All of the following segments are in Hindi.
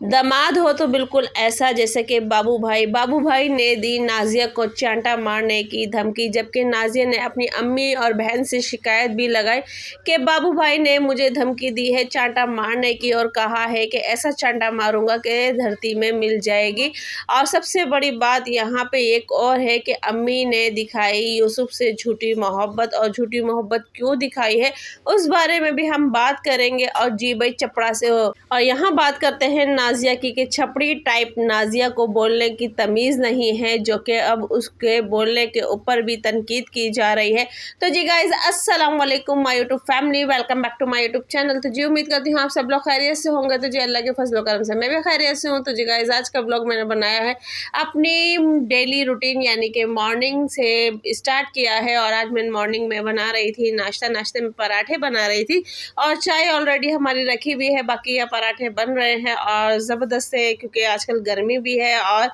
दामाद हो तो बिल्कुल ऐसा जैसे कि बाबू भाई ने दी नाजिया को चांटा मारने की धमकी, जबकि नाजिया ने अपनी अम्मी और बहन से शिकायत भी लगाई कि बाबू भाई ने मुझे धमकी दी है चांटा मारने की और कहा है कि ऐसा चांटा मारूंगा कि धरती में मिल जाएगी। और सबसे बड़ी बात यहाँ पे एक और है कि अम्मी ने दिखाई यूसुफ से झूठी मोहब्बत, और झूठी मोहब्बत क्यों दिखाई है उस बारे में भी हम बात करेंगे। और जी भाई चपड़ा से हो, और यहाँ बात करते हैं नाजिया की कि छपड़ी टाइप नाजिया को बोलने की तमीज़ नहीं है, जो कि अब उसके बोलने के ऊपर भी तनकीद की जा रही है। तो जी गाइज अस्सलाम वालेकुम my YouTube family, welcome back to my YouTube channel. तो जी उम्मीद करती हूँ आप सब लोग खैरियत से होंगे। तो जी अल्लाह के फजल करम से मैं भी खैरियत से हूँ। तो जी गाइज आज का ब्लॉग मैंने बनाया है अपनी डेली रूटीन यानी कि मॉर्निंग से स्टार्ट किया है। और आज मैं मॉर्निंग में बना रही थी नाश्ता, नाश्ते में पराठे बना रही थी और चाय ऑलरेडी हमारी रखी हुई है, बाकी ये पराठे बन रहे हैं और ज़बरदस्त है क्योंकि आजकल गर्मी भी है और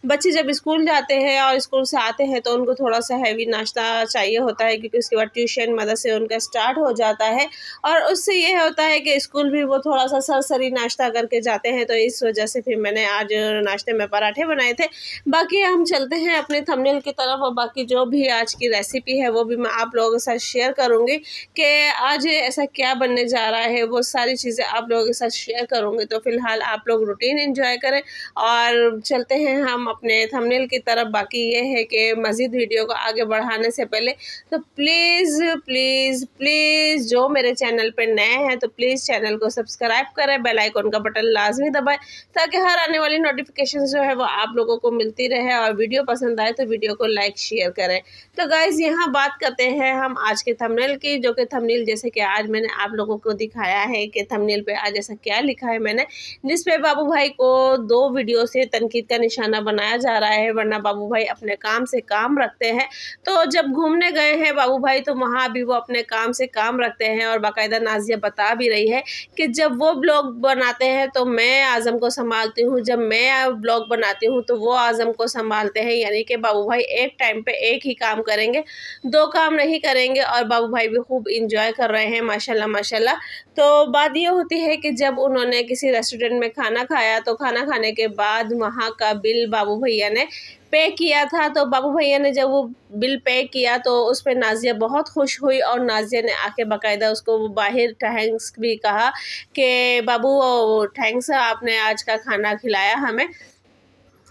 बच्चे जब स्कूल जाते हैं और स्कूल से आते हैं तो उनको थोड़ा सा हैवी नाश्ता चाहिए होता है, क्योंकि उसके बाद ट्यूशन मदरसे उनका स्टार्ट हो जाता है और उससे ये होता है कि स्कूल भी वो थोड़ा सा सरसरी नाश्ता करके जाते हैं। तो इस वजह से फिर मैंने आज नाश्ते में पराठे बनाए थे। बाकी हम चलते हैं अपने थंबनेल की तरफ और बाकी जो भी आज की रेसिपी है वो भी मैं आप लोगों के साथ शेयर करूँगी कि आज ऐसा क्या बनने जा रहा है, वो सारी चीज़ें आप लोगों के साथ शेयर करूँगी। तो फिलहाल आप लोग रूटीन एंजॉय करें और चलते हैं हम अपने थंबनेल की तरफ। बाकी ये है कि मज़ीद वीडियो को आगे बढ़ाने से पहले तो प्लीज़ प्लीज़ प्लीज़ जो मेरे चैनल पर नए हैं तो प्लीज़ चैनल को सब्सक्राइब करें, बेल आइकन का बटन लाजमी दबाएं ताकि हर आने वाली नोटिफिकेशन जो है वो आप लोगों को मिलती रहे। और वीडियो पसंद आए तो वीडियो को लाइक शेयर करें। तो गाइज़ यहाँ बात करते हैं हम आज के थंबनेल की, जो कि थंबनेल जैसे कि आज मैंने आप लोगों को दिखाया है कि थंबनेल पे आज ऐसा क्या लिखा है मैंने, जिस पे बाबू भाई को 2 वीडियो से तनकीद का निशाना बनाया जा रहा है। वरना बाबू भाई अपने काम से काम रखते हैं, तो जब घूमने गए हैं बाबू भाई तो वहाँ भी वो अपने काम से काम रखते हैं। और बाकायदा नाजिया बता भी रही है कि जब वो ब्लॉग बनाते हैं तो मैं आज़म को संभालती हूँ, जब मैं ब्लॉग बनाती हूँ तो वो आज़म को संभालते हैं। यानी कि बाबू भाई एक टाइम पे एक ही काम करेंगे, 2 काम नहीं करेंगे। और बाबू भाई भी खूब इंजॉय कर रहे हैं माशाल्लाह माशाल्लाह। तो बात ये होती है कि जब उन्होंने किसी रेस्टोरेंट में खाना खाया तो खाना खाने के बाद वहाँ का बिल बाबू भैया ने पे किया था। तो बाबू भैया ने जब वो बिल पे किया तो उस पर नाजिया बहुत खुश हुई और नाजिया ने आके बाकायदा उसको बाहर थैंक्स भी कहा कि बाबू थैंक्स आपने आज का खाना खिलाया हमें।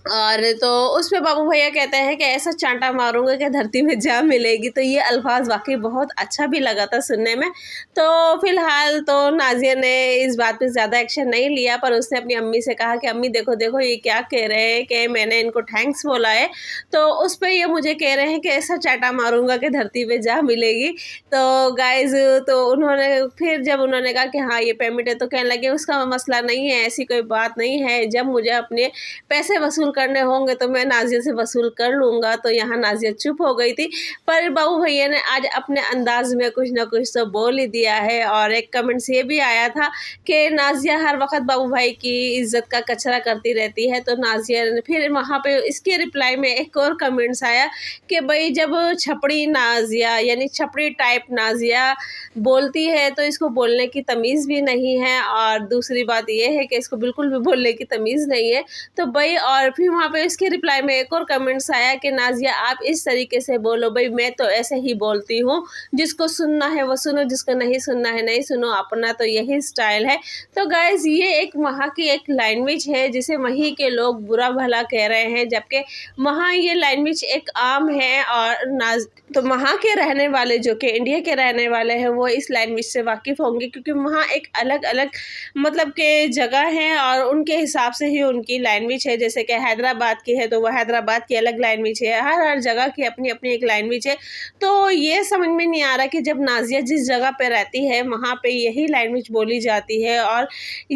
और तो उस पे बाबू भैया कहते हैं कि ऐसा चांटा मारूंगा कि धरती में जा मिलेगी। तो ये अल्फाज वाकई बहुत अच्छा भी लगा था सुनने में। तो फिलहाल तो नाजिया ने इस बात पे ज़्यादा एक्शन नहीं लिया, पर उसने अपनी अम्मी से कहा कि अम्मी देखो देखो ये क्या कह रहे हैं कि मैंने इनको थैंक्स बोला है, तो उस पर ये मुझे कह रहे हैं कि ऐसा चांटा मारूंगा कि धरती पे जा मिलेगी। तो गाइज तो उन्होंने फिर जब उन्होंने कहा कि हाँ ये पेमेंट है तो कहने लगे उसका मसला नहीं है, ऐसी कोई बात नहीं है, जब मुझे अपने पैसे वसूल करने होंगे तो मैं नाजिया से वसूल कर लूँगा। तो यहाँ नाजिया चुप हो गई थी, पर बाबू भैया ने आज अपने अंदाज में कुछ ना कुछ तो बोल ही दिया है। और एक कमेंट्स ये भी आया था कि नाजिया हर वक्त बाबू भाई की इज्जत का कचरा करती रहती है। तो नाजिया ने फिर वहाँ पे इसके रिप्लाई में एक और कमेंट्स आया कि भाई जब छपड़ी नाजिया यानी छपड़ी टाइप नाजिया बोलती है तो इसको बोलने की तमीज़ भी नहीं है, और दूसरी बात ये है कि इसको बिल्कुल भी बोलने की तमीज़ नहीं है। तो भाई और फिर वहाँ पे इसके रिप्लाई में एक और कमेंट्स आया कि नाजिया आप इस तरीके से बोलो, भाई मैं तो ऐसे ही बोलती हूँ, जिसको सुनना है वो सुनो, जिसको नहीं सुनना है नहीं सुनो, अपना तो यही स्टाइल है। तो गाइज ये एक वहाँ की एक लैंग्वेज है जिसे वहीं के लोग बुरा भला कह रहे हैं, जबकि वहाँ ये लैंग्वेज एक आम है। और तो वहाँ के रहने वाले जो कि इंडिया के रहने वाले हैं वो इस लैंग्वेज से वाकिफ़ होंगे, क्योंकि वहाँ एक अलग अलग मतलब के जगह हैं और उनके हिसाब से ही उनकी लैंग्वेज है। जैसे कि हैदराबाद की है तो वह हैदराबाद की अलग लैंग्वेज है, हर जगह की अपनी अपनी एक लैंग्वेज है। तो ये समझ में नहीं आ रहा कि जब नाजिया जिस जगह पे रहती है वहाँ पे यही लैंग्वेज बोली जाती है और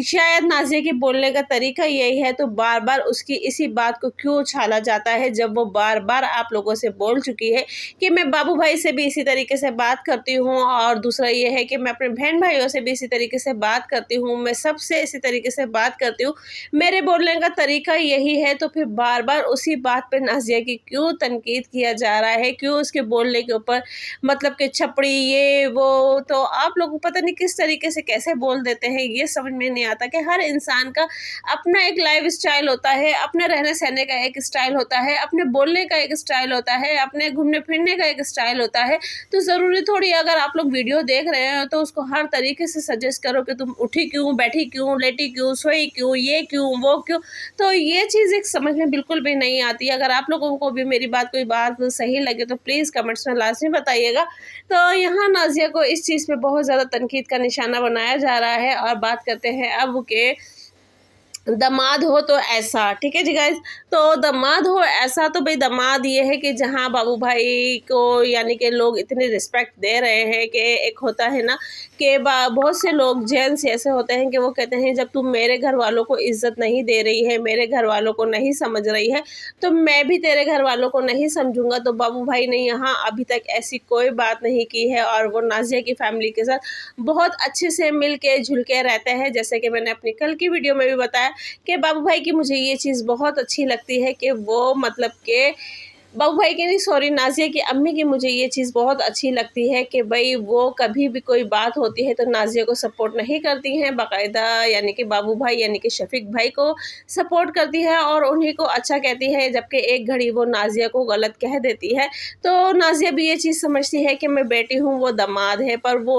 शायद नाजिया के बोलने का तरीका यही है, तो बार बार उसकी इसी बात को क्यों उछाला जाता है जब वो बार बार आप लोगों से बोल चुकी है कि मैं बाबू भाई से भी इसी तरीके से बात करती हूँ, और दूसरा ये है कि मैं अपने बहन भाइयों से भी इसी तरीके से बात करती हूँ, मैं सबसे इसी तरीके से बात करती हूँ, मेरे बोलने का तरीका यही है। तो फिर बार बार उसी बात पे नाज़िया की क्यों तनकीद किया जा रहा है, क्यों उसके बोलने के ऊपर मतलब कि छपड़ी ये वो। तो आप लोग पता नहीं किस तरीके से कैसे बोल देते हैं, ये समझ में नहीं आता कि हर इंसान का अपना एक लाइफ स्टाइल होता है, अपने रहने सहने का एक स्टाइल होता है, अपने बोलने का एक स्टाइल होता है, अपने घूमने फिरने का एक स्टाइल होता है। तो ज़रूरी थोड़ी अगर आप लोग वीडियो देख रहे हैं तो उसको हर तरीके से सजेस्ट करो कि तुम उठी क्यों, बैठी क्यों, लेटी क्यों, सोई क्यों, ये क्यों, वो क्यों। तो ये चीज़ एक समझ में बिल्कुल भी नहीं आती। अगर आप लोगों को भी मेरी कोई बात सही लगे तो प्लीज़ कमेंट्स में लाज़मी बताइएगा। तो यहाँ नाज़िया को इस चीज़ पे बहुत ज़्यादा तनकीद का निशाना बनाया जा रहा है। और बात करते हैं अब के दामाद हो तो ऐसा, ठीक है जी गाइस। तो दामाद हो ऐसा, तो भाई दामाद ये है कि जहाँ बाबू भाई को यानी कि लोग इतनी रिस्पेक्ट दे रहे हैं कि एक होता है ना कि बहुत से लोग जेंट्स ऐसे होते हैं कि वो कहते हैं जब तुम मेरे घर वालों को इज्जत नहीं दे रही है, मेरे घर वालों को नहीं समझ रही है, तो मैं भी तेरे घर वालों को नहीं समझूंगा। तो बाबू भाई ने यहाँ अभी तक ऐसी कोई बात नहीं की है और वो नाज़िया की फैमिली के साथ बहुत अच्छे से मिल के जुल के रहते हैं। जैसे कि मैंने अपनी कल की वीडियो में भी बताया कि बाबू भाई की मुझे ये चीज़ बहुत अच्छी लगती है कि वो मतलब कि बाबू भाई की नहीं, सॉरी, नाज़िया की अम्मी की मुझे ये चीज़ बहुत अच्छी लगती है कि भाई वो कभी भी कोई बात होती है तो नाज़िया को सपोर्ट नहीं करती हैं, बाकायदा यानी कि बाबू भाई यानी कि शफीक भाई को सपोर्ट करती है और उन्हीं को अच्छा कहती है, जबकि एक घड़ी वो नाज़िया को गलत कह देती है। तो नाज़िया भी ये चीज़ समझती है कि मैं बेटी हूँ, वो दामाद है, पर वो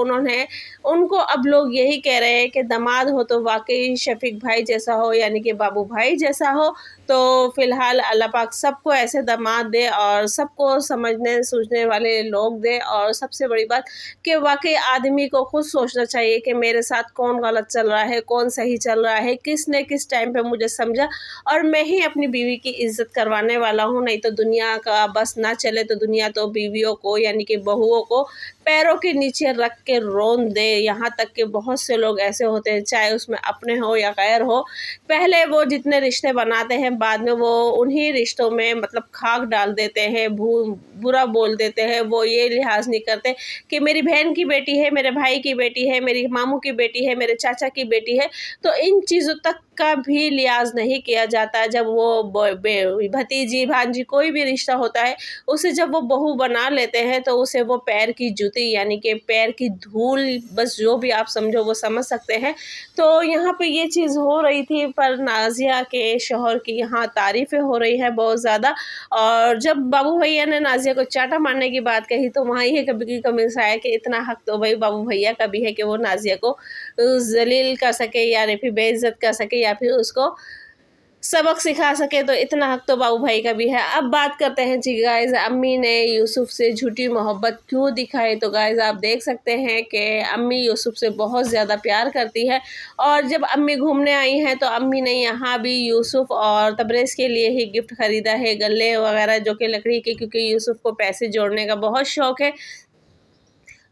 उनको अब लोग यही कह रहे हैं कि दामाद हो तो वाकई शफीक भाई जैसा हो यानी कि बाबू भाई जैसा हो। तो फ़िलहाल अल्लाह पाक सबको ऐसे दामाद दे और सबको समझने सूझने वाले लोग दे। और सबसे बड़ी बात कि वाकई आदमी को खुद सोचना चाहिए कि मेरे साथ कौन गलत चल रहा है, कौन सही चल रहा है, किसने किस टाइम पे मुझे समझा और मैं ही अपनी बीवी की इज़्ज़त करवाने वाला हूँ। नहीं तो दुनिया का बस ना चले तो दुनिया तो बीवियों को यानी कि बहुओं को पैरों के नीचे रख के रोन दे। यहाँ तक कि बहुत से लोग ऐसे होते हैं, चाहे उसमें अपने हो या गैर हो, पहले वो जितने रिश्ते बनाते हैं बाद में वो उन्हीं रिश्तों में मतलब खाक डाल देते हैं, बुरा बोल देते हैं। वो ये लिहाज नहीं करते कि मेरी बहन की बेटी है, मेरे भाई की बेटी है, मेरी मामू की बेटी है, मेरे चाचा की बेटी है। तो इन चीज़ों तक का भी लिहाज नहीं किया जाता। जब वो भतीजी भांजी कोई भी रिश्ता होता है उसे जब वो बहू बना लेते हैं तो उसे वो पैर की जूती यानी कि पैर की धूल, बस जो भी आप समझो वो समझ सकते हैं। तो यहाँ पे ये चीज़ हो रही थी, पर नाज़िया के शौहर की यहाँ तारीफ़ें हो रही है बहुत ज़्यादा। और जब बाबू भैया ने नाज़िया को चाटा मारने की बात कही तो वहाँ ये कभी की कमेंट्स आया कि इतना हक तो भाई बाबू भैया का भी है कि वो नाज़िया को जलील कर सके या फिर बेइज्जत कर सके या फिर उसको सबक सिखा सके। तो इतना हक तो बाबू भाई का भी है। अब बात करते हैं जी गाइज़, अम्मी ने यूसुफ से झूठी मोहब्बत क्यों दिखाई। तो गाइज़ आप देख सकते हैं कि अम्मी यूसुफ से बहुत ज़्यादा प्यार करती है और जब अम्मी घूमने आई हैं तो अम्मी ने यहाँ भी यूसुफ और तबरेज़ के लिए ही गिफ्ट ख़रीदा है, गल्ले वगैरह जो कि लकड़ी के, क्योंकि यूसुफ को पैसे जोड़ने का बहुत शौक़ है।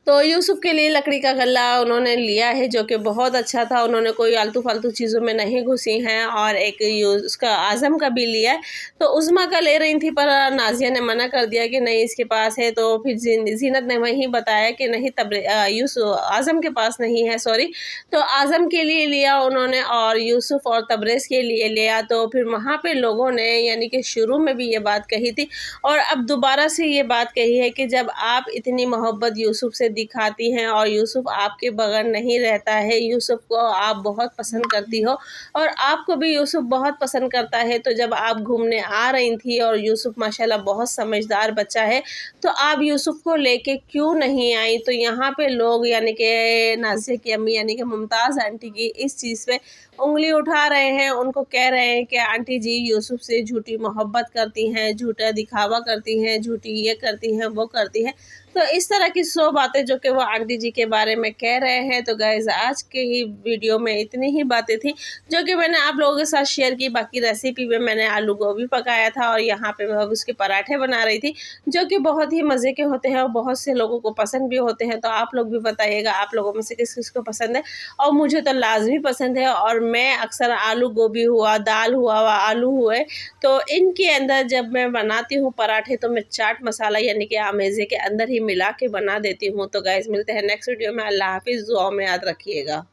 तो यूसुफ के लिए लकड़ी का गल्ला उन्होंने लिया है जो कि बहुत अच्छा था। उन्होंने कोई आलतू फालतू चीज़ों में नहीं घुसी हैं और एक उसका आज़म का भी लिया है। तो उज़्मा का ले रही थी पर नाज़िया ने मना कर दिया कि नहीं इसके पास है। तो फिर ज़ीनत ने वहीं बताया कि नहीं आज़म के पास नहीं है, सॉरी। तो आज़म के लिए लिया उन्होंने और यूसुफ और तबरेज़ के लिए लिया। तो फिर वहाँ पे लोगों ने यानी कि शुरू में भी ये बात कही थी और अब दोबारा से ये बात कही है कि जब आप इतनी मोहब्बत यूसुफ से दिखाती हैं और यूसुफ आपके बगैर नहीं रहता है, यूसुफ को आप बहुत पसंद करती हो और आपको भी यूसुफ बहुत पसंद करता है। तो जब आप घूमने आ रही थी और यूसुफ माशाल्लाह बहुत समझदार बच्चा है तो आप यूसुफ को लेके क्यों नहीं आई। तो यहाँ पे लोग यानी कि नाज़िया की अम्मी यानी कि मुमताज़ आंटी की इस चीज़ पे उंगली उठा रहे हैं, उनको कह रहे हैं कि आंटी जी यूसुफ से झूठी मोहब्बत करती हैं, झूठा दिखावा करती हैं, झूठी ये करती हैं, वो करती हैं। तो इस तरह की 100 बातें जो कि वो आंटी जी के बारे में कह रहे हैं। तो गाइज़ आज के ही वीडियो में इतनी ही बातें थी जो कि मैंने आप लोगों के साथ शेयर की। बाकी रेसिपी में मैंने आलू गोभी पकाया था और यहाँ पे मैं उसके पराठे बना रही थी जो कि बहुत ही मज़े के होते हैं और बहुत से लोगों को पसंद भी होते हैं। तो आप लोग भी बताइएगा आप लोगों में से किस किस को पसंद है और मुझे तो लाजमी पसंद है। और मैं अक्सर आलू गोभी हुआ, दाल हुआ, आलू हुए, तो इनके अंदर जब मैं बनाती हूँ पराठे तो मैं चाट मसाला यानी कि अमेज़े के अंदर ही मिला के बना देती हूँ। तो गाइज़ मिलते हैं नेक्स्ट वीडियो में। अल्लाह हाफ़िज़, दुआओं में याद रखिएगा।